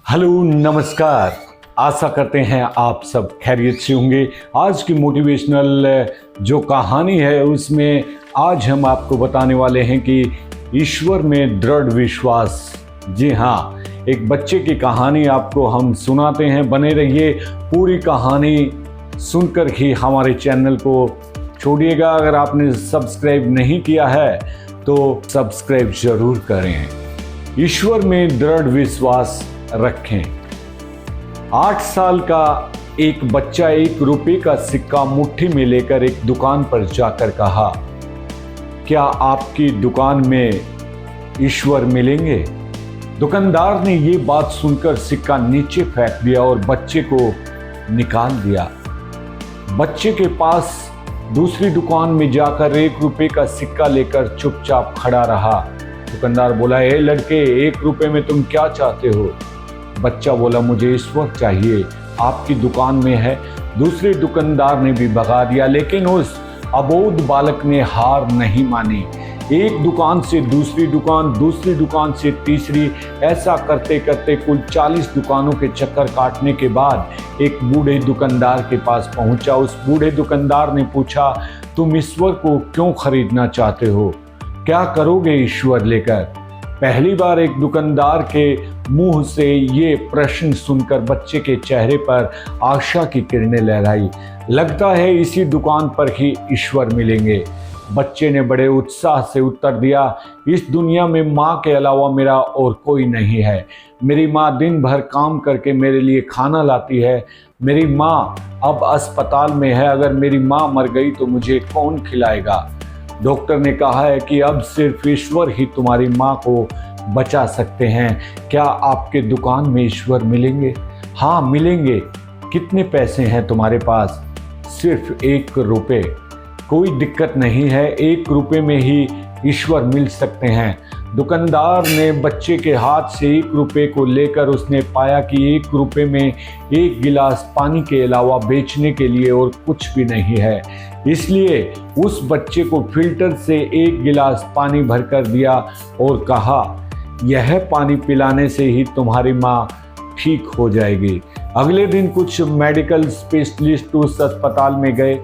Hello नमस्कार। आशा करते हैं आप सब खैरियत से होंगे। आज की मोटिवेशनल जो कहानी है उसमें आज हम आपको बताने वाले हैं कि ईश्वर में दृढ़ विश्वास। जी हाँ, एक बच्चे की कहानी आपको हम सुनाते हैं। बने रहिए, पूरी कहानी सुनकर ही हमारे चैनल को छोड़िएगा। अगर आपने सब्सक्राइब नहीं किया है तो सब्सक्राइब जरूर करें। ईश्वर में दृढ़ विश्वास रखें। 8 साल का एक बच्चा 1 रुपये का सिक्का मुट्ठी में लेकर एक दुकान पर जाकर कहा, क्या आपकी दुकान में ईश्वर मिलेंगे? दुकानदार ने ये बात सुनकर सिक्का नीचे फेंक दिया और बच्चे को निकाल दिया। बच्चे के पास दूसरी दुकान में जाकर 1 रुपये का सिक्का लेकर चुपचाप खड़ा रहा। दुकानदार बोला, ए लड़के, 1 रुपये में तुम क्या चाहते हो? बच्चा बोला, मुझे ईश्वर चाहिए, आपकी दुकान में है। दूसरे दुकानदार ने भी भगा दिया, लेकिन उस अबोध बालक ने हार नहीं मानी। एक दुकान से दूसरी दुकान से तीसरी, ऐसा करते करते कुल 40 दुकानों के चक्कर काटने के बाद एक बूढ़े दुकानदार के पास पहुंचा। उस बूढ़े दुकानदार ने पूछा, तुम ईश्वर को क्यों खरीदना चाहते हो? क्या करोगे ईश्वर लेकर? पहली बार एक दुकानदार के मुंह से ये प्रश्न सुनकर बच्चे के चेहरे पर आशा की किरणें लहराई। लगता है इसी दुकान पर ही ईश्वर मिलेंगे। बच्चे ने बड़े उत्साह से उत्तर दिया, इस दुनिया में माँ के अलावा मेरा और कोई नहीं है। मेरी माँ दिन भर काम करके मेरे लिए खाना लाती है। मेरी माँ अब अस्पताल में है। अगर मेरी माँ मर गई तो मुझे कौन खिलाएगा? डॉक्टर ने कहा है कि अब सिर्फ ईश्वर ही तुम्हारी माँ को बचा सकते हैं। क्या आपके दुकान में ईश्वर मिलेंगे? हाँ मिलेंगे। कितने पैसे हैं तुम्हारे पास? सिर्फ 1 रुपये। कोई दिक्कत नहीं है, 1 रुपये में ही ईश्वर मिल सकते हैं। दुकानदार ने बच्चे के हाथ से 1 रुपये को लेकर उसने पाया कि 1 रुपये में 1 गिलास पानी के अलावा बेचने के लिए और कुछ भी नहीं है। इसलिए उस बच्चे को फिल्टर से 1 गिलास पानी भरकर दिया और कहा, यह पानी पिलाने से ही तुम्हारी माँ ठीक हो जाएगी। अगले दिन कुछ मेडिकल स्पेशलिस्ट उस अस्पताल में गए।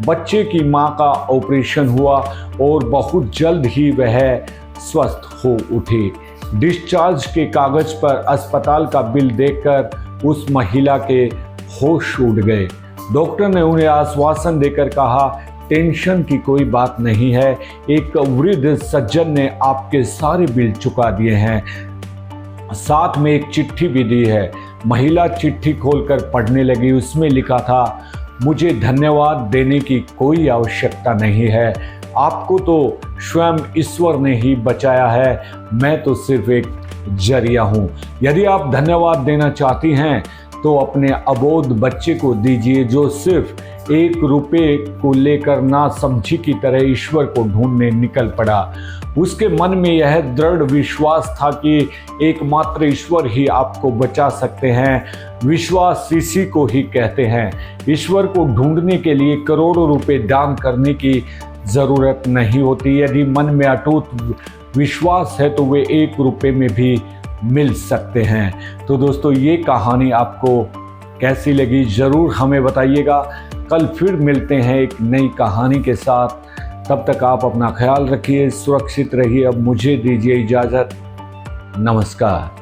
बच्चे की माँ का ऑपरेशन हुआ और बहुत जल्द ही वह स्वस्थ हो उठी। डिस्चार्ज के कागज पर अस्पताल का बिल देखकर उस महिला के होश उड़ गए। डॉक्टर ने उन्हें आश्वासन देकर कहा, टेंशन की कोई बात नहीं है, एक वृद्ध सज्जन ने आपके सारे बिल चुका दिए हैं, साथ में एक चिट्ठी भी दी है। महिला चिट्ठी खोलकर पढ़ने लगी। उसमें लिखा था, मुझे धन्यवाद देने की कोई आवश्यकता नहीं है, आपको तो स्वयं ईश्वर ने ही बचाया है, मैं तो सिर्फ एक जरिया हूँ। यदि आप धन्यवाद देना चाहती हैं तो अपने अबोध बच्चे को दीजिए, जो सिर्फ 1 रुपये को लेकर ना समझी की तरह ईश्वर को ढूंढने निकल पड़ा। उसके मन में यह दृढ़ विश्वास था कि एकमात्र ईश्वर ही आपको बचा सकते हैं। विश्वास इसी को ही कहते हैं। ईश्वर को ढूंढने के लिए करोड़ों रुपए दान करने की ज़रूरत नहीं होती। यदि मन में अटूट विश्वास है तो वे 1 रुपये में भी मिल सकते हैं। तो दोस्तों, ये कहानी आपको कैसी लगी ज़रूर हमें बताइएगा। कल फिर मिलते हैं एक नई कहानी के साथ। तब तक आप अपना ख्याल रखिए, सुरक्षित रहिए। अब मुझे दीजिए इजाज़त। नमस्कार।